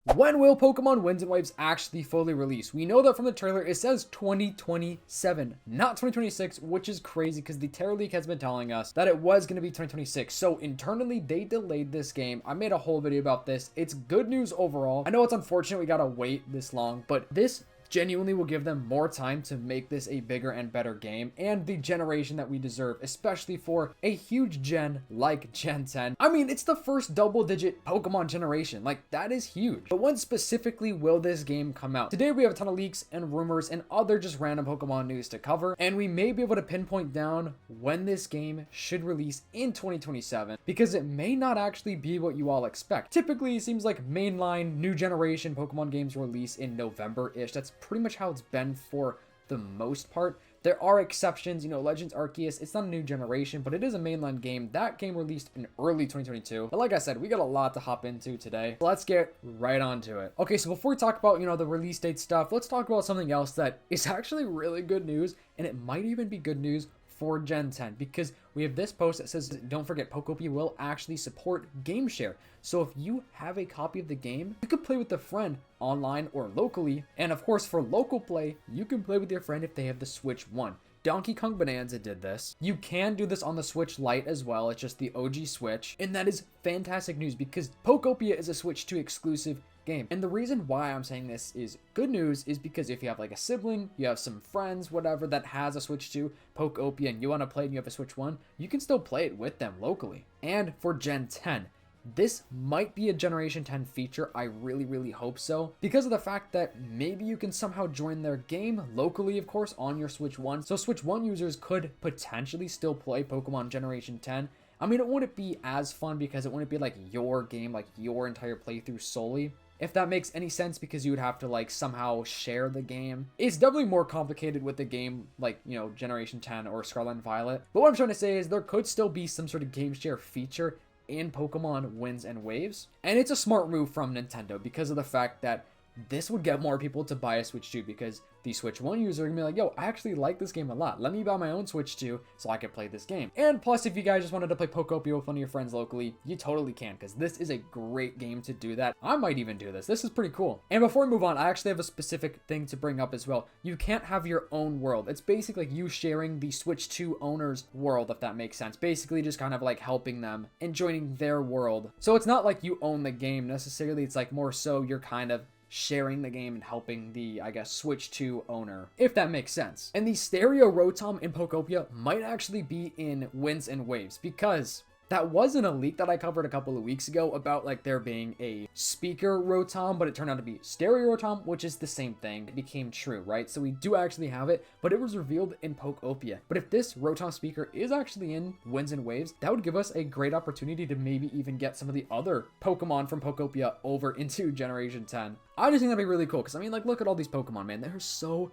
When will Pokemon Winds and Waves actually fully release? We know that from the trailer, it says 2027, not 2026, which is crazy because the Terra Leak has been telling us that it was going to be 2026. So internally, they delayed this game. I made a whole video about this. It's good news overall. I know it's unfortunate we got to wait this long, but this genuinely will give them more time to make this a bigger and better game and the generation that we deserve, especially for a huge gen like Gen 10. I mean, it's the first double-digit Pokemon generation. Like, that is huge. But when specifically will this game come out? Today, we have a ton of leaks and rumors and other just random Pokemon news to cover, and we may be able to pinpoint down when this game should release in 2027, because it may not actually be what you all expect. Typically, it seems like mainline new generation Pokemon games release in November-ish. That's pretty much how it's been for the most part. There are exceptions, you know, Legends Arceus, it's not a new generation, but it is a mainline game. That game released in early 2022. But like I said, we got a lot to hop into today. So let's get right onto it. Okay, so before we talk about, you know, the release date stuff, let's talk about something else that is actually really good news, and it might even be good news for Gen 10, because we have this post that says, don't forget, Poketopia will actually support game share. So if you have a copy of the game, you could play with a friend online or locally. And of course, for local play, you can play with your friend if they have the Switch 1. Donkey Kong Bonanza did this. You can do this on the Switch Lite as well. It's just the OG Switch. And that is fantastic news because Poketopia is a Switch 2 exclusive game. And the reason why I'm saying this is good news is because if you have like a sibling, you have some friends, whatever, that has a Switch 2 Poketopia and you want to play and you have a Switch 1, you can still play it with them locally. And for Gen 10, this might be a Generation 10 feature. I really hope so, because of the fact that maybe you can somehow join their game locally, of course, on your Switch 1. So Switch 1 users could potentially still play Pokemon Generation 10. I mean, it wouldn't be as fun because it wouldn't be like your game, like your entire playthrough solely, if that makes any sense, because you would have to like somehow share the game. It's definitely more complicated with the game like, you know, Generation 10 or Scarlet and Violet. But what I'm trying to say is there could still be some sort of game share feature in Pokemon Winds and Waves. And it's a smart move from Nintendo because of the fact that this would get more people to buy a Switch 2, because the Switch 1 user are gonna be like, yo, I actually like this game a lot. Let me buy my own Switch 2 so I can play this game. And plus, if you guys just wanted to play Poketopia with one of your friends locally, you totally can, because this is a great game to do that. I might even do this. This is pretty cool. And before we move on, I actually have a specific thing to bring up as well. You can't have your own world. It's basically like you sharing the Switch 2 owner's world, if that makes sense. Basically just kind of like helping them and joining their world. So it's not like you own the game necessarily. It's like more so you're kind of sharing the game and helping the, I guess, Switch 2 owner, if that makes sense. And the stereo Rotom in Poketopia might actually be in Winds and Waves, because that wasn't a leak that I covered a couple of weeks ago about like there being a speaker Rotom, but it turned out to be stereo Rotom, which is the same thing. It became true, right? So we do actually have it, but it was revealed in Poketopia. But if this Rotom speaker is actually in Winds and Waves, that would give us a great opportunity to maybe even get some of the other Pokemon from Poketopia over into Generation 10. I just think that'd be really cool, because I mean, like, look at all these Pokemon, man. They're so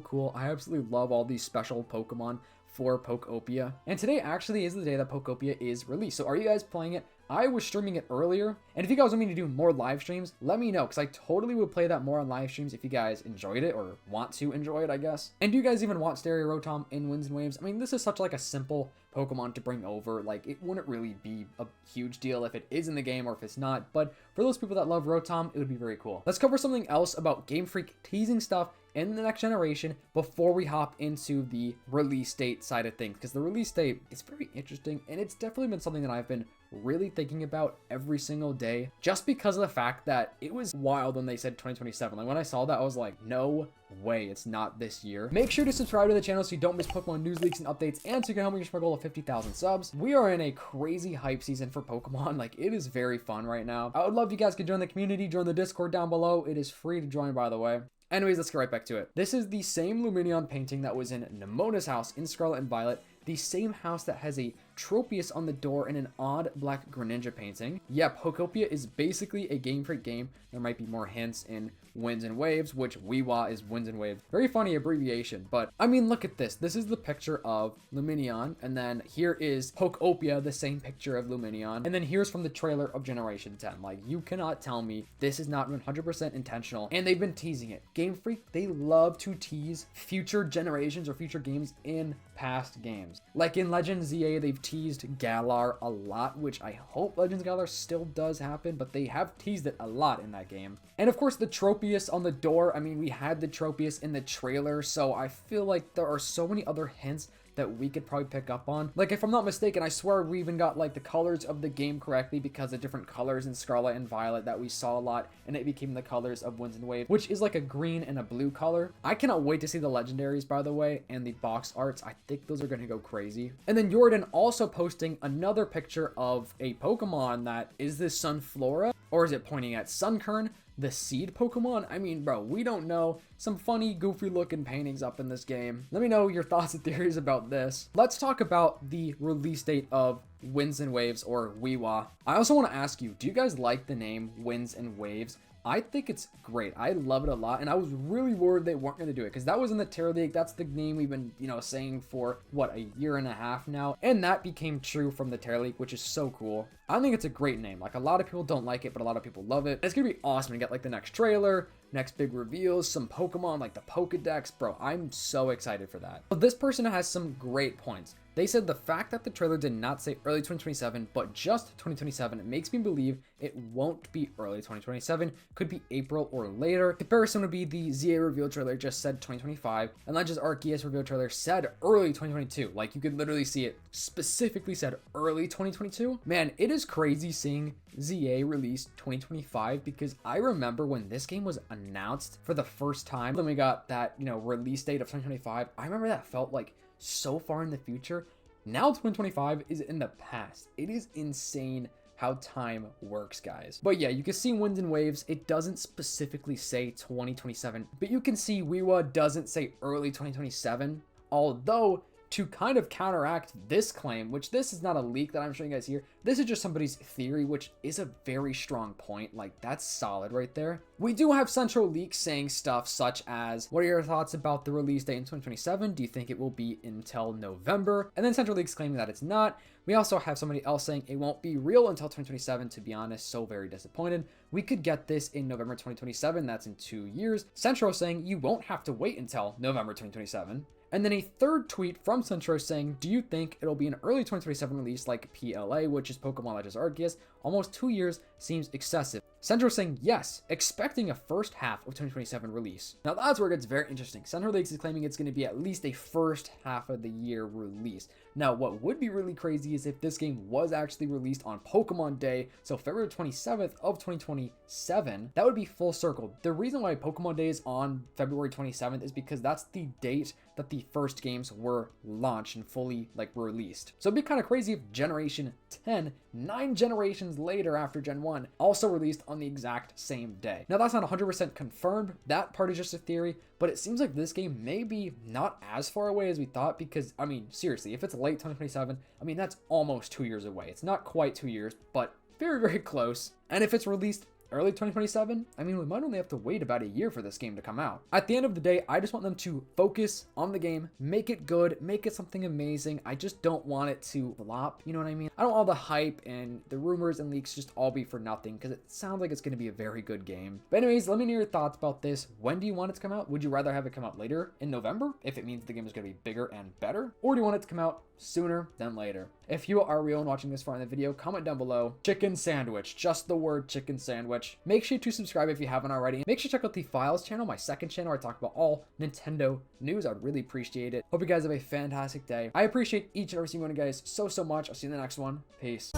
cool. I absolutely love all these special Pokemon for Poketopia. And today actually is the day that Poketopia is released. So are you guys playing it? I was streaming it earlier, and if you guys want me to do more live streams, let me know, because I totally would play that more on live streams if you guys enjoyed it, or want to enjoy it, I guess. And do you guys even want stereo Rotom in Winds and Waves? I mean, this is such like a simple Pokemon to bring over. Like, it wouldn't really be a huge deal if it is in the game or if it's not, but for those people that love Rotom, it would be very cool. Let's cover something else about Game Freak teasing stuff in the next generation before we hop into the release date side of things, because the release date is very interesting, and it's definitely been something that I've been really thinking about every single day, just because of the fact that it was wild when they said 2027. Like, when I saw that, I was like, no way, it's not this year. Make sure to subscribe to the channel so you don't miss Pokemon news, leaks, and updates, and so you can help me reach my goal of 50,000 subs. We are in a crazy hype season for Pokemon. Like, it is very fun right now. I would love if you guys could join the community, join the Discord down below. It is free to join, by the way. Anyways, let's get right back to it. This is the same Luminion painting that was in Nemona's house in Scarlet and Violet, the same house that has a Tropius on the door and an odd black Greninja painting. Yeah, Poketopia is basically a Game Freak game. There might be more hints in Winds and Waves, which Weewa is Winds and Waves. Very funny abbreviation, but I mean, look at this. This is the picture of Luminion, and then here is Poketopia, the same picture of Luminion, and then here's from the trailer of Generation 10. Like, you cannot tell me this is not 100% intentional, and they've been teasing it. Game Freak, they love to tease future generations or future games in past games. Like in Legend ZA, they've teased Galar a lot, which I hope Legends Galar still does happen, but they have teased it a lot in that game. And of course, the Tropius on the door. I mean, we had the Tropius in the trailer, so I feel like there are so many other hints that we could probably pick up on. Like, if I'm not mistaken, I swear we even got like the colors of the game correctly, because of different colors in Scarlet and Violet that we saw a lot, and it became the colors of Winds and Waves, which is like a green and a blue color. I cannot wait to see the legendaries, by the way, and the box arts. I think those are going to go crazy. And then Jordan also posting another picture of a Pokemon that is this Sunflora, or is it pointing at Sunkern, the seed Pokemon? I mean, bro, we don't know. Some funny, goofy looking paintings up in this game. Let me know your thoughts and theories about this. Let's talk about the release date of Winds and Waves, or Wiwa. I also want to ask you, do you guys like the name Winds and Waves? I think it's great. I love it a lot, and I was really worried they weren't going to do it, because that was in the Terror League. That's the name we've been, saying for, what, a year and a half now, and that became true from the Terror League, which is so cool. I think it's a great name. Like, a lot of people don't like it, but a lot of people love it. It's going to be awesome to get, like, the next trailer, next big reveals, some Pokemon, like the Pokedex. Bro, I'm so excited for that. But this person has some great points. They said the fact that the trailer did not say early 2027, but just 2027, it makes me believe it won't be early 2027, could be April or later. Comparison would be the ZA reveal trailer just said 2025, and Legends Arceus reveal trailer said early 2022. Like, you could literally see it specifically said early 2022. Man, it is crazy seeing ZA release 2025, because I remember when this game was announced for the first time, then we got that, release date of 2025. I remember that felt like so far in the future. Now 2025 is in the past. It is insane how time works, guys. But yeah, you can see Winds and Waves. It doesn't specifically say 2027, but you can see Wiwa doesn't say early 2027, although to kind of counteract this claim, which this is not a leak that I'm showing you guys here, this is just somebody's theory, which is a very strong point. Like, that's solid right there. We do have Central Leaks saying stuff such as, what are your thoughts about the release date in 2027? Do you think it will be until November? And then Central Leaks claiming that it's not. We also have somebody else saying it won't be real until 2027, to be honest, so very disappointed. We could get this in November 2027, that's in 2 years. Central saying you won't have to wait until November 2027. And then a third tweet from Centro saying, do you think it'll be an early 2027 release like PLA, which is Pokemon Legends Arceus? Almost 2 years seems excessive. Centro saying yes, expecting a first half of 2027 release. Now that's where it gets very interesting. Centro Leaks is claiming it's going to be at least a first half of the year release. Now what would be really crazy is if this game was actually released on Pokemon Day, so February 27th of 2027, that would be full circle. The reason why Pokemon Day is on February 27th is because that's the date that the first games were launched and fully released. So it'd be kind of crazy if Generation 10, 9 generations later after Gen 1, also released on the exact same day. Now that's not 100% confirmed, that part is just a theory, but it seems like this game may be not as far away as we thought, because, I mean, seriously, if it's late 2027, I mean, that's almost 2 years away. It's not quite 2 years, but very, very close. And if it's released early 2027, I mean, we might only have to wait about a year for this game to come out. At the end of the day, I just want them to focus on the game, make it good, make it something amazing. I just don't want it to flop, you know what I mean? I don't want all the hype and the rumors and leaks just all be for nothing, because it sounds like it's going to be a very good game. But anyways, let me know your thoughts about this. When do you want it to come out? Would you rather have it come out later in November, if it means the game is going to be bigger and better? Or do you want it to come out sooner than later? If you are real and watching this far in the video, comment down below chicken sandwich, just the word chicken sandwich. Make sure to subscribe if you haven't already. Make sure to check out the Files channel, my second channel where I talk about all Nintendo news. I'd really appreciate it. Hope you guys have a fantastic day. I appreciate each and every single one of you guys so much. I'll see you in the next one. Peace.